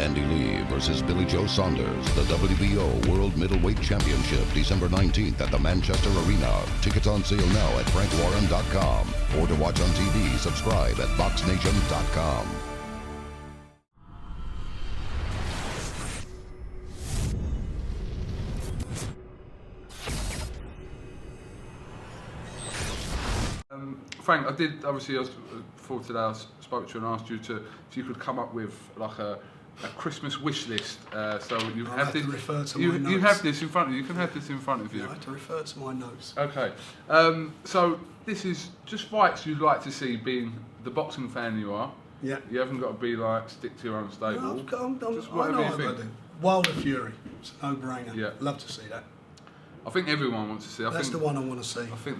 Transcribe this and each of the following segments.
Andy Lee versus Billy Joe Saunders, the WBO World Middleweight Championship, December 19th at the Manchester Arena. Tickets on sale now at frankwarren.com. Or to watch on TV, subscribe at BoxNation.com. Frank, I did obviously. Before today, I spoke to you and asked you if you could come up with like a Christmas wish list. So you have to refer to my notes. You have this in front of you. You can have this in front of you. I have to refer to my notes. Okay. So this is just fights you'd like to see, being the boxing fan you are. Yeah. You haven't got to be like stick to your own stable. No, just whatever you think. Wilder Fury. It's a no-brainer. Yeah. Love to see that. I think everyone wants to see. That's the one I want to see. I think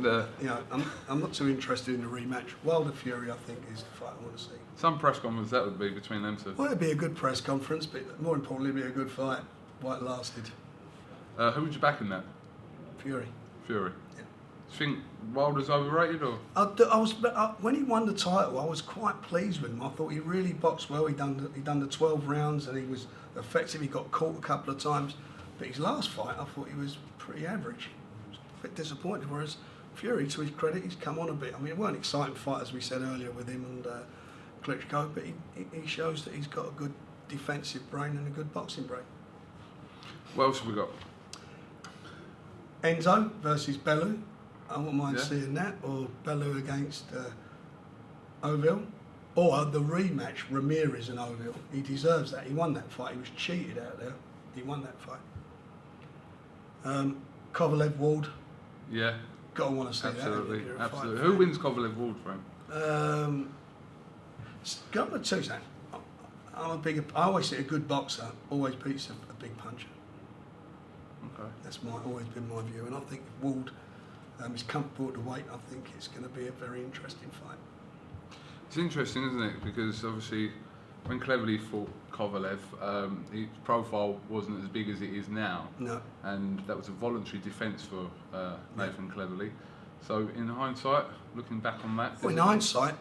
I'm not too interested in the rematch. Wilder Fury, I think, is the fight I want to see. Some press conference that would be between them two. Well, it'd be a good press conference, but more importantly, it'd be a good fight. While it lasted. Who would you back in that? Fury. Fury. Yeah. Do you think Wilder's overrated or? When he won the title, I was quite pleased with him. I thought he really boxed well. He done the 12 rounds and he was effective. He got caught a couple of times, but his last fight, I thought he was pretty average. I was a bit disappointed. Whereas Fury, to his credit, he's come on a bit. I mean, it weren't an exciting fight as we said earlier with him and Klitschko, but he shows that he's got a good defensive brain and a good boxing brain. What else have we got? Enzo versus Bellew. I wouldn't mind seeing that, or Bellew against Oville, or the rematch Ramirez and Oville. He deserves that. He won that fight. He was cheated out there. He won that fight. Kovalev Ward. Yeah. Gotta want to see absolutely, that. Absolutely. Who wins Kovalev Ward, Frank? Got to tell you something. I always say a good boxer always beats a big puncher. Okay. That's always been my view, and I think Ward is comfortable at the weight. I think it's going to be a very interesting fight. It's interesting, isn't it? Because obviously, when Cleverly fought Kovalev, his profile wasn't as big as it is now. No. And that was a voluntary defence for Nathan Cleverly. So, in hindsight, looking back on that, well, in hindsight,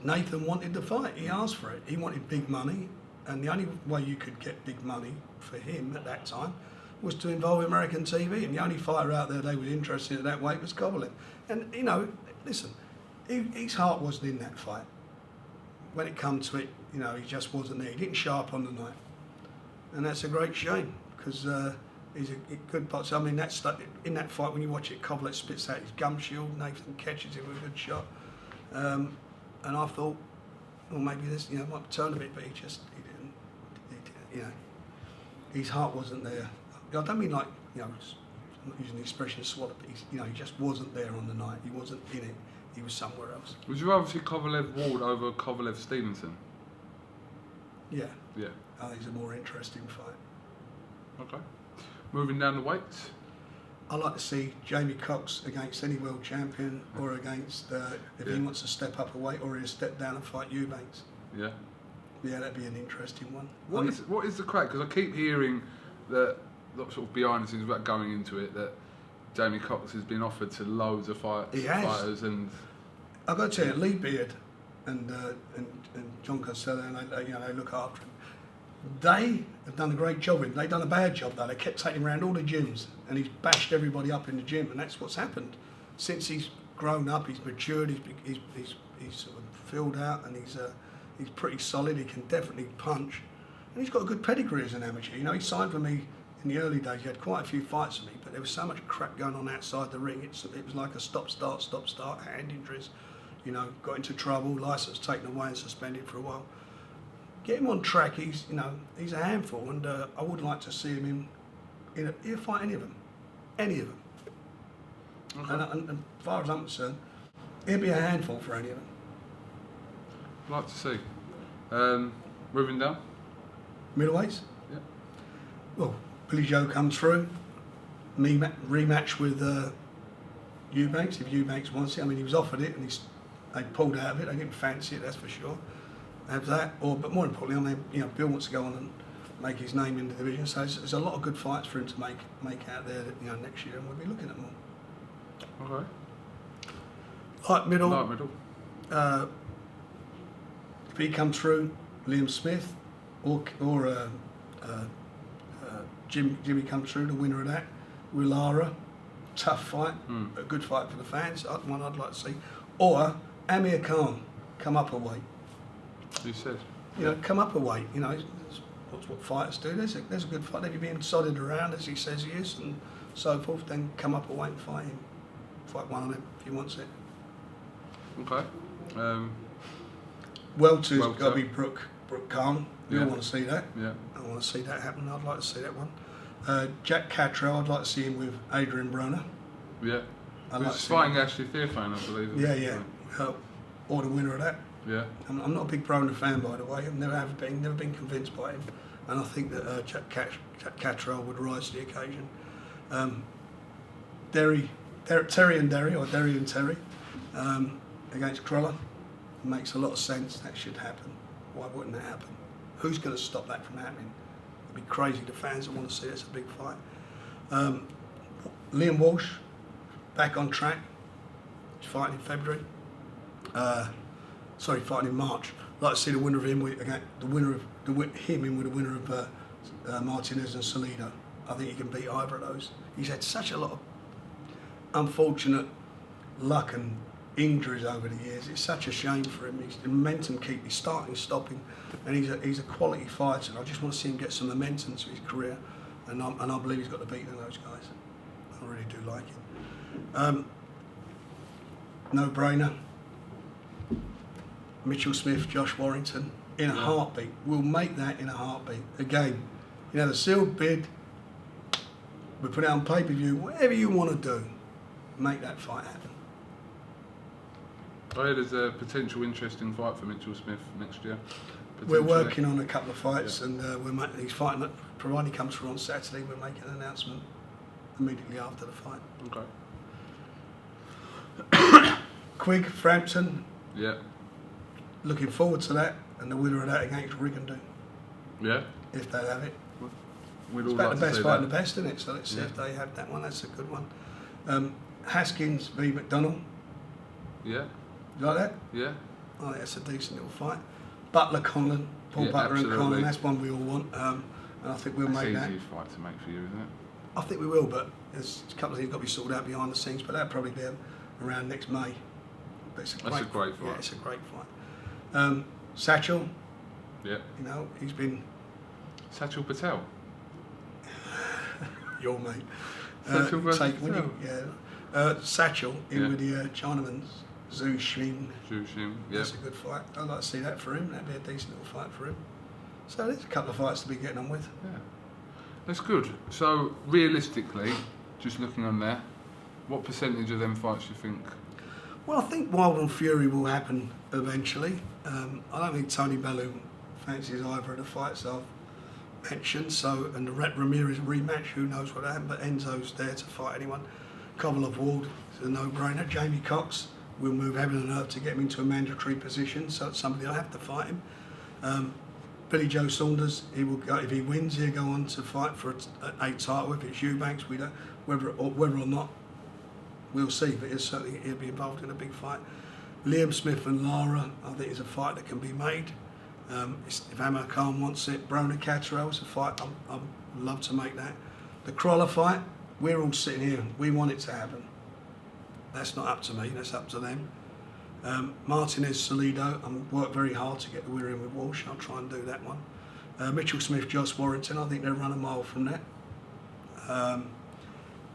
Nathan wanted the fight. He asked for it. He wanted big money, and the only way you could get big money for him at that time was to involve American TV, and the only fighter out there they were interested in at that weight was Kovalev. And listen, his heart wasn't in that fight. When it come to it, he just wasn't there. He didn't show up on the night, and that's a great shame because he's a good boxer. I mean, in that fight when you watch it, Kovalev spits out his gum shield, Nathan catches him with a good shot, and I thought, well, maybe this might turn a bit, but he didn't. His heart wasn't there. I don't mean like, I'm not using the expression swallow, but he just wasn't there on the night. He wasn't in it. He was somewhere else. Would you rather see Kovalev Ward over Kovalev Stevenson? Yeah. Yeah. I think it's a more interesting fight. Okay. Moving down the weights. I like to see Jamie Cox against any world champion, or against if he wants to step up a weight, or he'll step down and fight Eubanks. Yeah. Yeah, that'd be an interesting one. What is the crack? Because I keep hearing that sort of behind the scenes, without going into it, that Jamie Cox has been offered to loads of fighters, and I've got to tell you, Lee Beard and John Costello, and they look after him. They have done a great job with him. They've done a bad job though. They kept taking him around all the gyms, and he's bashed everybody up in the gym, and that's what's happened. Since he's grown up, he's matured, he's sort of filled out, and he's pretty solid. He can definitely punch, and he's got a good pedigree as an amateur. He signed for me in the early days. He had quite a few fights for me, but there was so much crap going on outside the ring. It was like a stop-start, hand injuries. Got into trouble, licence taken away and suspended for a while. Get him on track. He's a handful, and I would like to see him he'll fight any of them. Okay. And as far as I'm concerned, he'll be a handful for any of them. I'd like to see. Moving down. Middleweights? Yeah. Well, Billy Joe comes through. Rematch with Eubanks, if Eubanks wants it. I mean, he was offered it, and they pulled out of it. They didn't fancy it, that's for sure. Have that, but more importantly, Bill wants to go on and make his name in the division. So there's a lot of good fights for him to make out there, next year, and we'll be looking at more. Okay. Light middle. If he comes through, Liam Smith, or Jimmy comes through, the winner of that, with Lara. Tough fight, a good fight for the fans, one I'd like to see. Or Amir Khan, come up a weight. Who said? You know, come up a weight. You know, that's what fighters do. There's a good fight. If you're being sodded around, as he says he is, and so forth, then come up a weight and fight him. Fight one of them if he wants it. Okay. Welter's got to be Brooke Khan. You all want to see that. Yeah. I want to see that happen. I'd like to see that one. Jack Cattrall, I'd like to see him with Adrian Broner. Yeah. He's fighting Ashley Theophane, I believe. Yeah. Or the winner of that. Yeah. I'm not a big Broner fan, by the way. I've never been convinced by him, and I think that Jack Cattrall would rise to the occasion. Terry and Derry against Cruller makes a lot of sense. That should happen. Why wouldn't that happen? Who's going to stop that from happening? It'd be crazy. The fans that want to see it's a big fight. Liam Walsh back on track. He's fighting in February. Fighting in March. I'd like to see the winner of him with the winner of Martinez and Salido. I think he can beat either of those. He's had such a lot of unfortunate luck and injuries over the years. It's such a shame for him. The momentum he's starting, stopping, and he's a quality fighter. And I just want to see him get some momentum to his career, and I believe he's got to beat those guys. I really do like him. No brainer. Mitchell Smith, Josh Warrington, in a heartbeat. We'll make that in a heartbeat. Again, you know, the sealed bid, we put it on pay-per-view, whatever you want to do, make that fight happen. I heard there's a potential interesting fight for Mitchell Smith next year. We're working on a couple of fights, and he's fighting, provided he comes through on Saturday, we're making an announcement immediately after the fight. Okay. Quigg, Frampton. Yeah. Looking forward to that, and the winner of that against Rigondeaux. Yeah. If they have it. We'd It's all about like the to best see fight that. and the best, isn't it? So let's see if they have that one. That's a good one. Haskins v McDonnell. Yeah. You like that? Yeah. I think that's a decent little fight. Butler Conlon, Paul Butler absolutely. and Conlon. That's one we all want, and I think we'll make that. Easy fight to make for you, isn't it? I think we will, but there's a couple of things got to be sorted out behind the scenes. But that'll probably be around next May. But it's a That's a great fight. Yeah, it's a great fight. Satchel. Yeah. You know, he's been Satchel Patel. your mate. Satchel versus Patel. Satchel in with the Chinamans. Zhu Xin. Yeah. That's a good fight. I'd like to see that for him. That'd be a decent little fight for him. So there's a couple of fights to be getting on with. Yeah. That's good. So realistically, just looking on there, what percentage of them fights do you think? Well, I think Wild and Fury will happen eventually. I don't think Tony Bellew fancies either of the fights I've mentioned. So, and the Ramirez rematch, who knows what happened, but Enzo's there to fight anyone. Kovalov Ward is a no-brainer. Jamie Cox will move heaven and earth to get him into a mandatory position, so it's somebody will have to fight him. Billy Joe Saunders, he will go, if he wins, he'll go on to fight for a title. If it's Eubanks, we don't whether or not. We'll see, but he'll be involved in a big fight. Liam Smith and Lara, I think, is a fight that can be made. If Amir Khan wants it, Broner Cattrall is a fight I'd love to make that. The Crawler fight, we're all sitting here, we want it to happen. That's not up to me, that's up to them. Martinez Salido, I'm worked very hard to get the winner in with Walsh. I'll try and do that one. Mitchell Smith, Josh Warrington, I think they'll run a mile from that.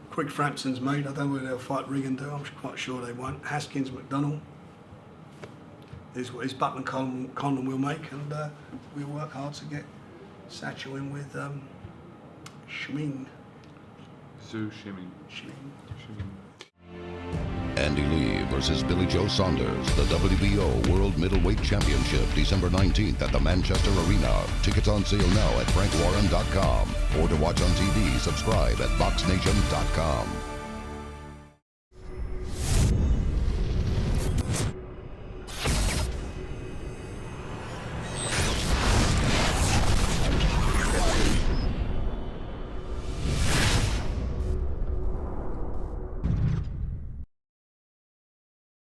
Quigg Frampton's made. I don't know whether they'll fight Rigondeaux. I'm quite sure they won't. Haskins McDonnell is what his Butler Conlon will make, and we'll work hard to get Satchel in with Shmin. Zhu Shiming. Andy Lee versus Billy Joe Saunders, the WBO World Middleweight Championship, December 19th at the Manchester Arena. Tickets on sale now at frankwarren.com, or to watch on TV, subscribe at BoxNation.com.